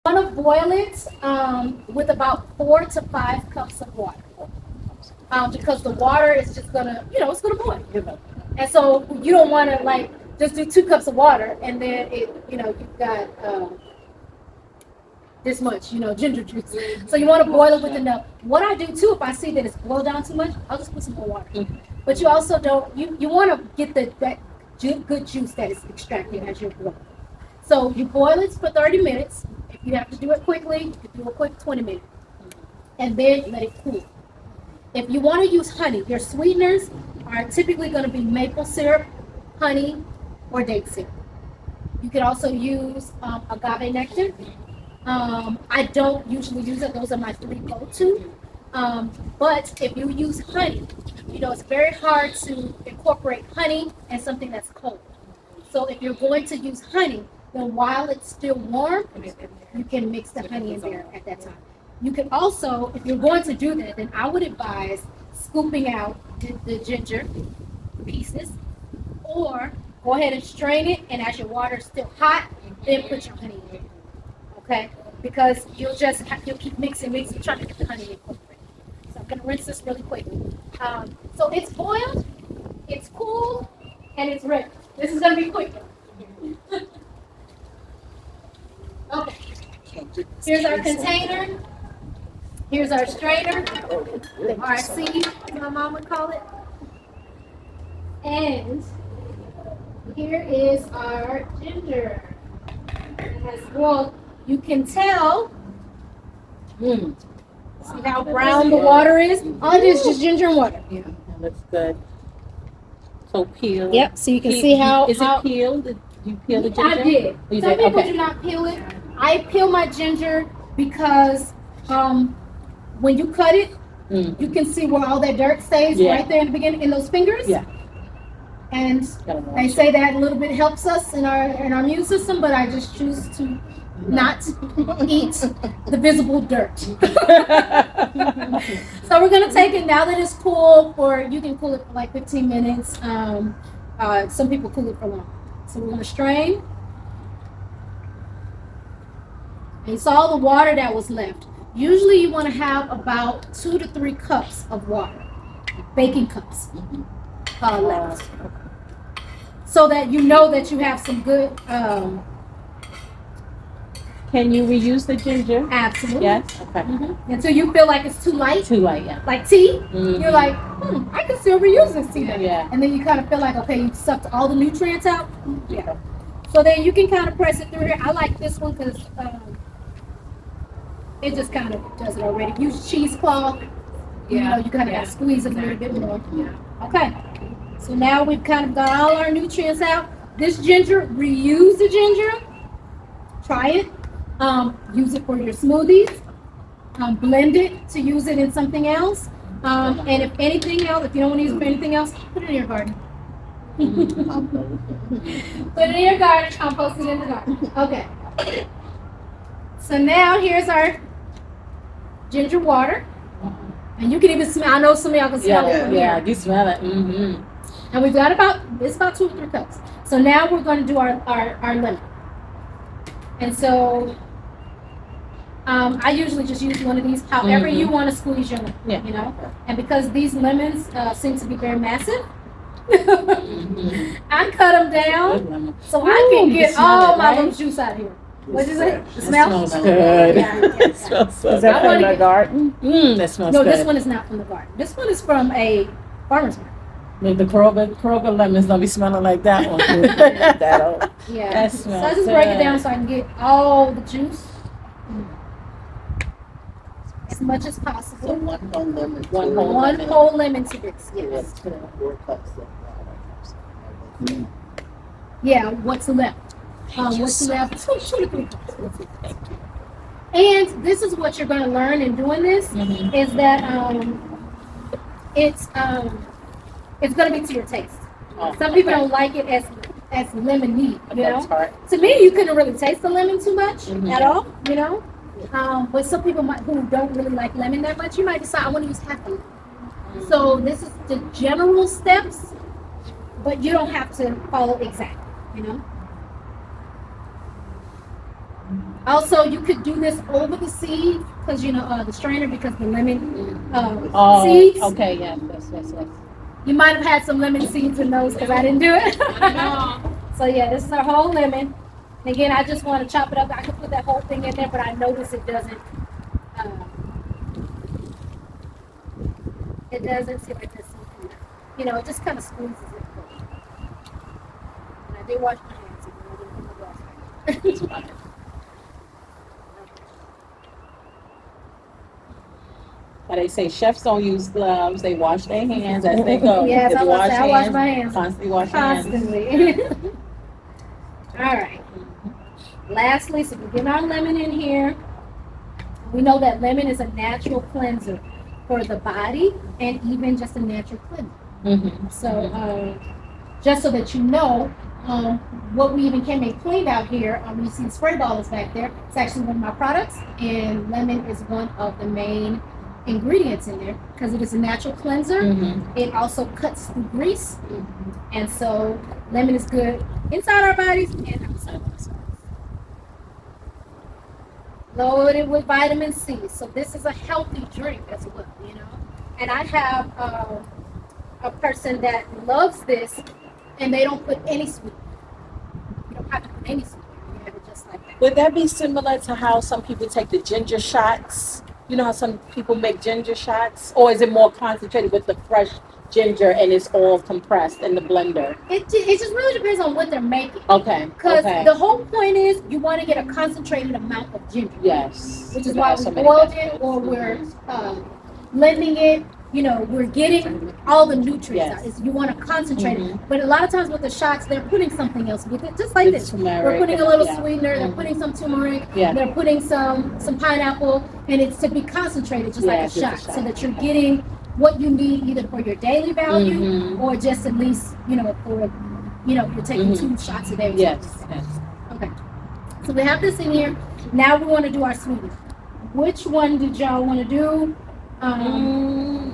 want to boil it with about 4 to 5 cups of water, because the water is just gonna, it's gonna boil. And so you don't want to like just do 2 cups of water and then you've got this much, ginger juice. So you want to boil it with enough. What I do too, if I see that it's boiled down too much, I'll just put some more water. But you also don't, you want to get that good juice that is extracted as you're boiling. So you boil it for 30 minutes. If you have to do it quickly, you can do a quick 20 minutes. And then let it cool. If you want to use honey, your sweeteners are typically going to be maple syrup, honey, or date syrup. You can also use agave nectar. I don't usually use it. Those are my 3 go-to. But if you use honey, it's very hard to incorporate honey in something that's cold. So if you're going to use honey, then while it's still warm, you can mix the honey in there at that time. You can also, if you're going to do that, then I would advise scooping out the ginger pieces, or go ahead and strain it, and as your water is still hot, then put your honey in. Okay? Because you'll keep mixing, trying to get the honey incorporated. So I'm gonna rinse this really quickly. So it's boiled, it's cool, and it's ready. This is gonna be quick. Okay. Here's our container. Here's our strainer, our sieve, my mom would call it. And here is our ginger. Well, you can tell. See how brown the water is? All it is just ginger and water. Yeah, that looks good. So peel. Yep. So you can see how. Is it peeled? Did you peel the ginger? I did. Some people do not peel it. I peel my ginger because when you cut it, you can see where all that dirt stays right there in the beginning, in those fingers. Yeah. And they say that a little bit helps us in our immune system, but I just choose to not eat the visible dirt. So we're gonna take it now that it's cool you can cool it for like 15 minutes. Some people cool it for long. So we're gonna strain. And you saw the water that was left. Usually you want to have about 2 to 3 cups of water, baking cups, left. So that you know that you have some good. Can you reuse the ginger? Absolutely. Yes. Okay. Until you feel like it's too light. Too light, yeah. Like tea, you're like, I can still reuse this tea. Yeah. And then you kind of feel like, okay, you sucked all the nutrients out. Yeah. So then you can kind of press it through here. I like this one because it just kind of does it already. Use cheesecloth. You kind of got to squeeze it a little bit more. Yeah. Okay. So now we've kind of got all our nutrients out. This ginger, reuse the ginger. Try it. Use it for your smoothies. Blend it to use it in something else. And if anything else, if you don't want to use it for anything else, put it in your garden. Put it in your garden. Compost it in the garden. Okay. So now here's our ginger water. And you can even smell, I know some of y'all can smell it from here. Yeah, you smell it. And we've got it's about 2 or 3 cups. So now we're going to do our lemon. And so I usually just use one of these, however you want to squeeze your lemon, And because these lemons seem to be very massive, I cut them down so I can get all my lemon juice out of here. What is it? The smell? Smells good. It smells so good. Is that from the garden? That smells good. No, good. this one is not from the garden. This one is from a farmer's market. The Kroger lemons don't be smelling like that one. That old. Yeah. That So smells I just break it down so I can get all the juice as much as possible. So one whole lemon. One whole lemon to this, yes. 4 cups of water. Yeah, what's left? What's left? 2 to 3 cups. And this is what you're going to learn in doing this is that it's going to be to your taste. Some people don't like it as lemony, To me, you couldn't really taste the lemon too much at all, But some people who don't really like lemon that much, you might decide I want to use half a lemon. So this is the general steps, but you don't have to follow exactly, Also, you could do this over the seed because the strainer because the lemon Oh, seeds. okay, yes, yes. You might have had some lemon seeds in those because I didn't do it. So yeah, this is our whole lemon. And again, I just want to chop it up. I could put that whole thing in there, but I notice it doesn't. It doesn't see like this. It just kind of squeezes it. And I did wash my hands. So I didn't put my gloves on. But they say chefs don't use gloves; they wash their hands as they go. Yes, Just I was say I wash my hands Constantly wash hands. constantly. All right. Lastly, so we get our lemon in here. We know that lemon is a natural cleanser for the body and even just a natural cleanser. Mm-hmm. So, just so that you know, what we even can make cleaned out here, you see the spray ball is back there. It's actually one of my products, and lemon is one of the main ingredients in there because it is a natural cleanser. Mm-hmm. It also cuts through grease, and so lemon is good inside our bodies and outside our bodies. Loaded with vitamin C, so this is a healthy drink as well, And I have a person that loves this, and they don't put any sweetener. You don't have to put any sweetener. You have it just like that. Would that be similar to how some people take the ginger shots? You know how some people make ginger shots? Or is it more concentrated with the fresh ginger and it's all compressed in the blender? It just really depends on what they're making. Okay. Because the whole point is you want to get a concentrated amount of ginger. Yes. Which is why we boiled it or we're blending it. We're getting all the nutrients out. You want to concentrate it. But a lot of times with the shots, they're putting something else with it, just like It's this. turmeric, We're putting a little sweetener, they're putting some turmeric, Yeah. they're putting some pineapple, and it's to be concentrated just like a shot, so that you're getting what you need either for your daily value or just at least, for, you're taking 2 shots a day. Yes. Okay. So we have this in here. Now we want to do our sweetener. Which one did y'all want to do?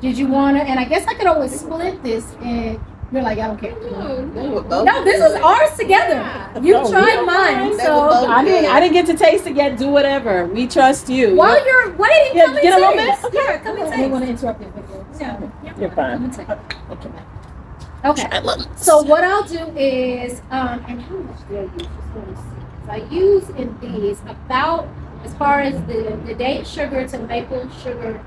Did you want to? And I guess I could always split this, and you're like, I don't care. No, this is ours together. You tried mine, so I didn't get to taste it yet. Do whatever. We trust you. while you're waiting, come and get a little taste. bit? Yeah, come and taste. I didn't want to interrupt you. You're fine. Come and taste. Okay. So what I'll do is, and how much do I use? Just want to see. So I use in these about, as far as the date sugar to maple sugar.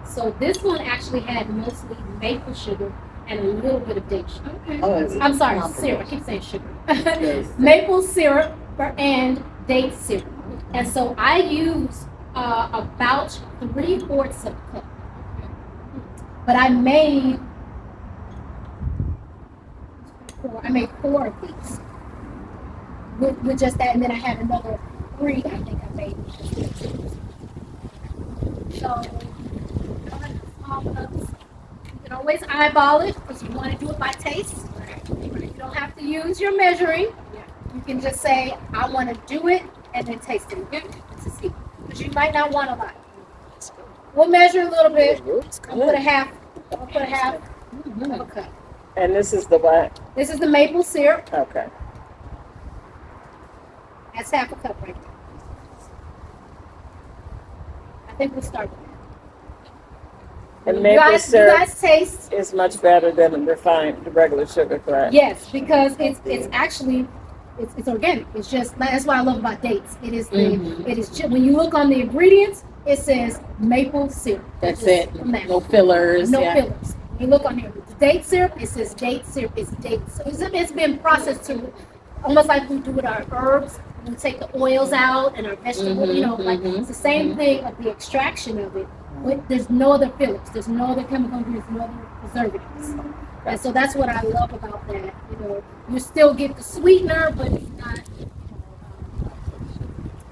So this one actually had mostly maple sugar and a little bit of date sugar. Oh, I'm sorry, syrup. I keep saying sugar. Maple syrup and date syrup. And so I use about 3/4 of a cup. But I made 4 of these with just that, and then I had another 3 I think I made with just this. So, small cups. You can always eyeball it because you want to do it by taste. You don't have to use your measuring. You can just say, I want to do it, and then taste it to see. Because you might not want a lot. We'll measure a little bit. I'll put a half of a cup. And this is the what? This is the maple syrup. Okay. That's half a cup right there. I think we'll start with that. And You maple guys syrup taste. is much better than the regular sugar, correct? Yes, because it's actually it's organic. It's just that's what I love about dates. It is when you look on the ingredients, it says maple syrup. That's it. That. No fillers. No fillers. When you look on here, the date syrup, it says date syrup. It's date. So it's been processed to almost like we do with our herbs. We take the oils out and our vegetables. It's the same thing of the extraction of it. But there's no other fillers. There's no other chemical ingredients, no other preservatives. And so that's what I love about that. You still get the sweetener, but it's not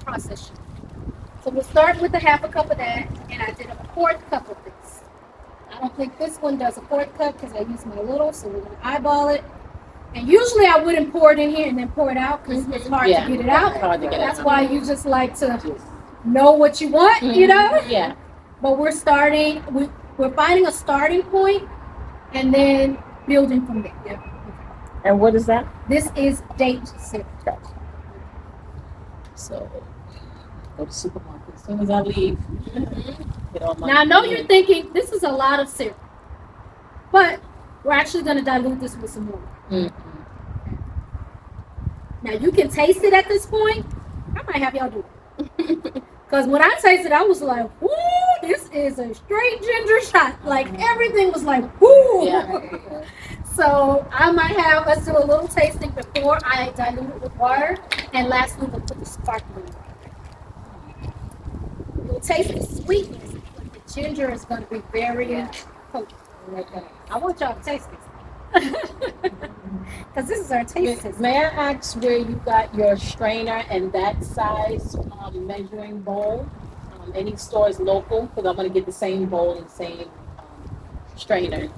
processed sugar. So we'll start with a half a cup of that, and I did a 1/4 cup of this. I don't think this one does a 1/4 cup because I use my little, so we're gonna eyeball it. And usually I wouldn't pour it in here and then pour it out because it's hard to get it out. Hard to get That's it why you just like to know what you want, Yeah. But we're starting. We're finding a starting point, and then building from there. And what is that? This is date syrup. So go to supermarket as soon as I leave. Get all my Now I know you're thinking this is a lot of syrup, but we're actually going to dilute this with some water. Mhm. Now you can taste it at this point. I might have y'all do it. Because when I tasted it, I was like, "Whoo, this is a straight ginger shot." Like everything was like, "Whoo." Yeah. So I might have us do a little tasting before I dilute it with water, and lastly we'll put the sparkling water. You'll taste the sweetness, but the ginger is going to be very potent. I want y'all to taste this. Because this is our taste test. May I ask where you got your strainer and that size measuring bowl? Any stores local? Because I'm going to get the same bowl and same strainer.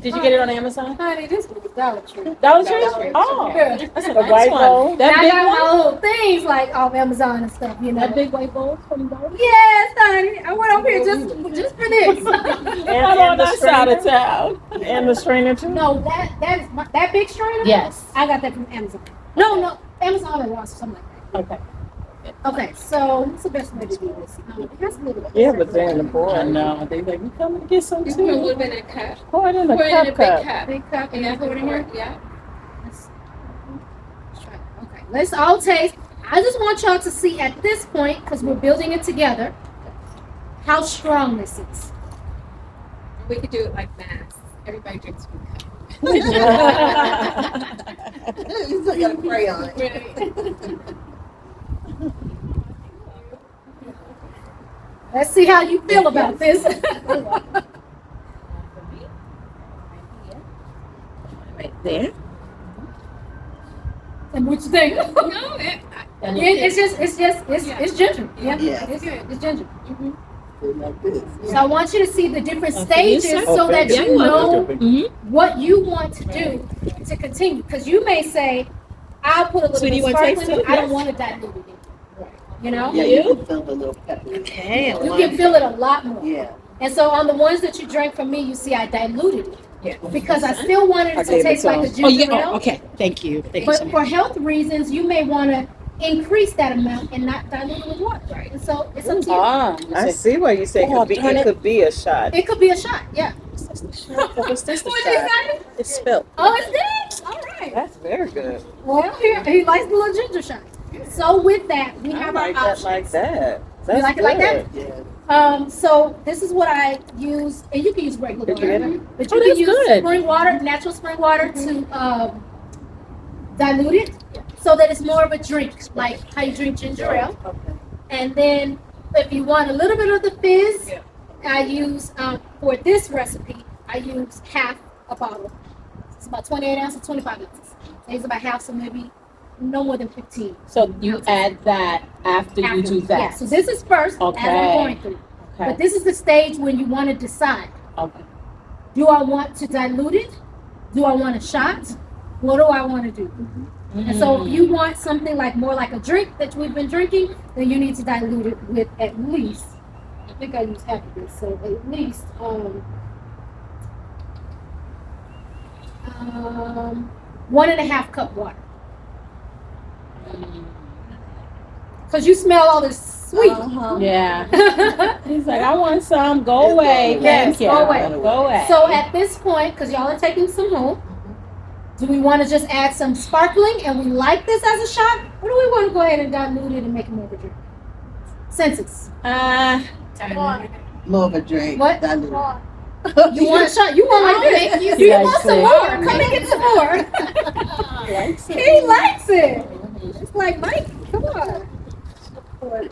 Did you get it on Amazon? Honey, this was Dollar Tree. Dollar Tree? Oh, Yeah. that's a The nice white one. bowl? And That I big got one? my little things like off Amazon and stuff, you know. That big white bowl from Dollar Tree? Yes, honey. I went up here just for this. I'm on that side of town. And the strainer too? No, that is that big strainer. Yes. I got that from Amazon. No, Amazon or Ross or something like Okay. that. Okay, so what's the best way to do this? It has a little bit. Yeah, but they're in the bowl. I know. They like, you coming to get some You put a too? little bit in a cup. Pour it in a Put it in a cup big cup. cup. Big cup, And and then put it in here. Yeah. Let's try it. Okay, let's all taste. I just want y'all to see at this point, because we're building it together, how strong this is. We could do it like mass. Everybody drinks from a cup. You still gotta pray on it. Right. Let's see how you feel about this. Right there. And what you think? No, It's ginger. Yeah, Yeah. it's ginger. Like this. So I want you to see the different Okay, you stages said- so that Yeah, you know Mm-hmm. what you want to do to continue. Because you may say, I'll put a little Sweetie, bit you of want to sparkling, taste but I it? don't want to dilute it. You know? Yeah, You? you can feel the little pepper. Okay. You can feel it a lot more. Yeah. And so on the ones that you drank from me, you see I diluted it. Yeah. Because I still wanted I it to gave it taste to like him. the ginger ale. okay. Thank you. Thank you so But much. for health reasons, you may want to increase that amount and not dilute it with water. Right. And so it's up to you. Ah, I see what you say. Oh, darn It it. could be a shot. It could be a shot, yeah. what's this? What did you say? It's spilled. Oh, it's good? All right. That's very good. Well, he likes the little ginger shot. So with that, we I have like our that options. like that. That's like it like that? good. Yeah. So this is what I use, and you can use regular Did you water, get it? but Oh, you can that's use good. spring water, natural spring water to dilute it, so that it's more of a drink, like how you drink ginger ale. Okay. And then if you want a little bit of the fizz, I use for this recipe, I use half a bottle. It's about 28 ounces, 25 ounces. So it's about half, so maybe no more than 15. So you add that after you do that. Yeah, so this is first as I'm Okay. going through. But Okay. this is the stage when you want to decide, Okay. do I want to dilute it? Do I want a shot? What do I want to do? And so if you want something like more like a drink that we've been drinking, then you need to dilute it with at least, I think I used half of this, so at least 1.5 cup water. Because you smell all this sweet. Uh-huh. Yeah. He's like, I want some. Go away. Yes, Thank you. go away. Go away. So at this point, because y'all are taking some home, do we want to just add some sparkling and we like this as a shot? Or do we want to go ahead and dilute it and make it more of a drink? Senses. More of a drink. What? Dilute. You want a shot? You want like this? You You guys want some say- more? Come and get some more. He likes it. It's like, Mike, come on.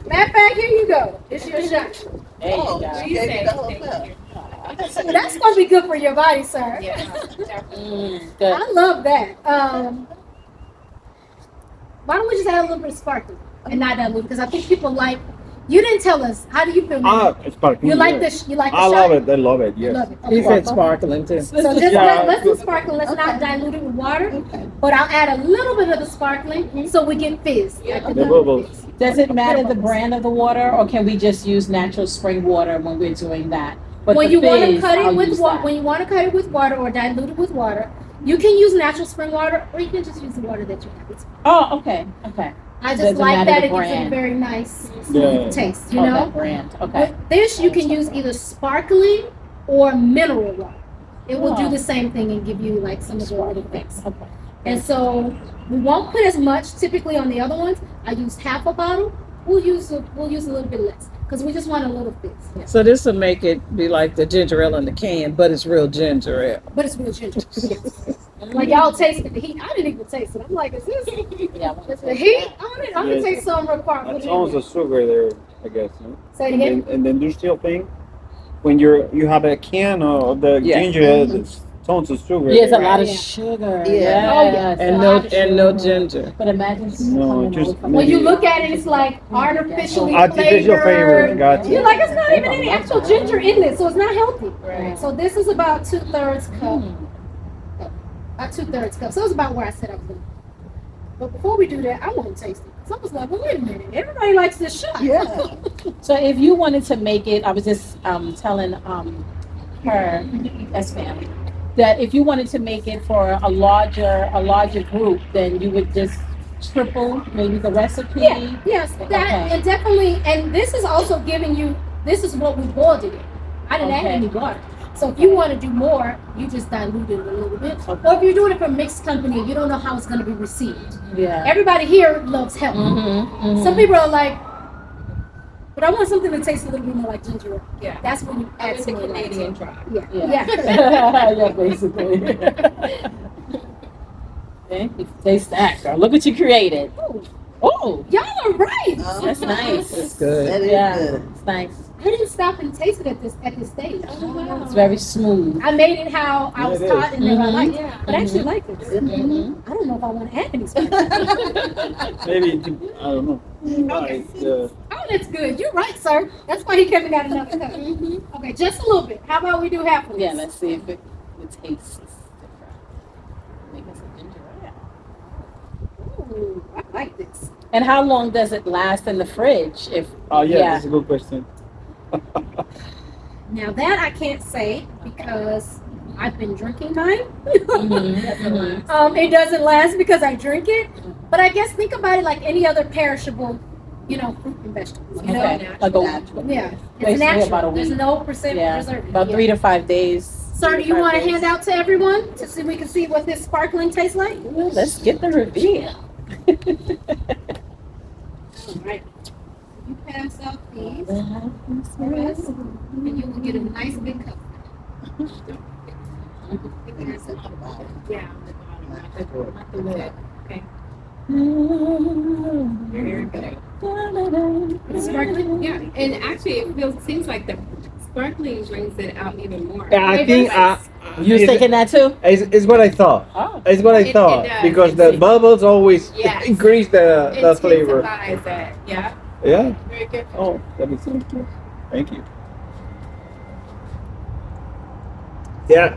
Matter of fact, here you go. It's your shot. There you Oh, go. she gave me the whole cup. That's going to be good for your body, sir. Good. I love that. Why don't we just add a little bit of sparkling and not dilute? Because I think people like. You didn't tell us. How do you feel? Ah, sparkling. You like yeah. this? You like the I shot? love it. I love it. You Yes. love it. He Okay. said sparkling too. So just Yeah. let's do sparkling. Let's not dilute it with water. But I'll add a little bit of the sparkling so we get fizz. Like The little bubbles. fizz. Does it matter the brand of the water, or can we just use natural spring water when we're doing that? But When the you want to fizz, cut it I'll with use water, that. when you want to cut it with water or dilute it with water, you can use natural spring water, or you can just use the water that you have. It's Oh, okay. Okay. I just Doesn't like matter that the it gives it a brand. very nice Yeah. taste, you Oh, know? that brand. Okay. With this, you can use either sparkling or mineral water. It will do Oh. the same thing and give you like some of the little things. Okay. And so we won't put as much. Typically on the other ones, I used half a bottle. We'll use a little bit less because we just want a little fizz. So this will make it be like the ginger ale in the can, but it's real ginger ale. But it's real ginger. Like y'all tasted the heat. I didn't even taste it. I'm like, is this Yeah. I wanna is the taste heat that. on it? I'm gonna Yes. taste some real quick. That sounds of sugar there, I guess. No? Say it And again. then, and the industrial thing, when you have a can of the Yeah. ginger ale, it's tons of sugar. Yeah, it's a there, lot of Yeah. sugar. Yeah. Yes, Oh, yeah. And a no lot of and no sugar. ginger. But imagine No, coming just over from When you maybe- look at it, it's like artificially Artificial flavor, flavored. gotcha. You're like, it's not even any actual ginger in it, so it's not healthy. Right. So this is about 2/3 cup. Mm. About 2/3 cup. So it's about where I said I was going. But before we do that, I want to taste it. So I was like, well, wait a minute. Everybody likes this shot. Yeah. So if you wanted to make it, I was just telling her, yes ma'am, that if you wanted to make it for a larger group, then you would just triple maybe the recipe. Yeah, yes, that Okay. and definitely, and this is also giving you. This is what we boiled it in. I didn't add Okay. any water. So if you want to do more, you just dilute it a little bit. Okay. Or if you're doing it from mixed company, you don't know how it's going to be received. Yeah. Everybody here loves health. Mm-hmm, Some people are like, but I want something that tastes a little bit more like ginger ale. Yeah. That's when you add It's the some more light. Canadian try. Yeah, Yeah. yeah. Yeah, basically. Okay, you taste that, girl. Look what you created. Oh, Y'all are right. that's nice. It's good. That is Yeah, good. it's nice. I didn't stop and taste it at this stage. It's very smooth. I made it how I Yeah, was it taught and then I Mhm. liked it. Yeah. But I actually like it. Mhm. I don't know if I want to add any spice. Maybe, I don't know. Like, Oh, that's good. You're right, sir. That's why he came and got another cup. Okay, just a little bit. How about we do half of this? Yeah, let's see if it tastes different. Maybe it's a ginger ale. Ooh, I like this. And how long does it last in the fridge? If oh yeah, Yeah. that's a good question. Now that I can't say because I've been drinking mine. Mhm. It doesn't last because I drink it. But I guess think about it like any other perishable, fruit and vegetables. You know? Okay, like a Yeah, it's Basically natural. about a There's week. no percent yeah, preservative. about Yeah. 3 to 5 days. Sir, do you want to hand out to everyone to see we can see what this sparkling tastes like? Well, let's get the reveal. All right. You pass out these for us, and you will get a nice big cup. Yeah. Not the lid. Okay. Very good. It's sparkling. Yeah, and actually, seems like the sparkling brings it out even more. Yeah, I It think does. You was thinking that too? it's what I thought. Oh. It's what I It thought does. because It's- the bubbles always Yes. increase the It flavor. intensifies that. Yeah. Yeah. Very good. Oh, that is so cool. Thank you. Yeah.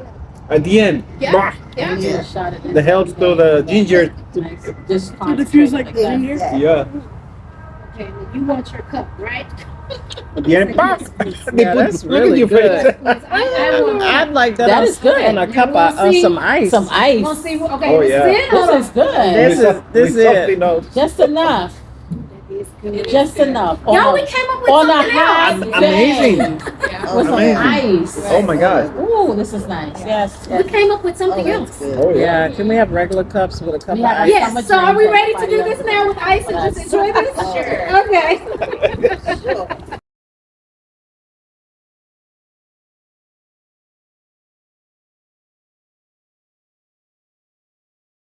At the end, Yeah. bah, Yeah. Yeah. Shot it in. the helps to the ginger. Nice. Just diffuse like that. ginger? Yeah. Okay, now you want your cup, right? At the end, bah, they Yeah, that's look at really your good. face. Yes, I want. I'd like that. That on, is good. on a cup We'll of see. some ice. Some ice. We'll see. Okay, Oh, this yeah. is it. Hold This on. is good. This is- this With is- something else. Just enough. That is good. Just enough. Y'all, we came up with on a something high else. Amazing. Yeah. with some Amazing. ice. Oh my God. Ooh, this is nice. Yes. We came up with something Oh, that's else. good. Oh yeah. Yeah, can we have regular cups with a cup We of have ice? Yes. So are we ready to do Everybody this now with ice and just Yes. enjoy this? Sure. Okay. Sure.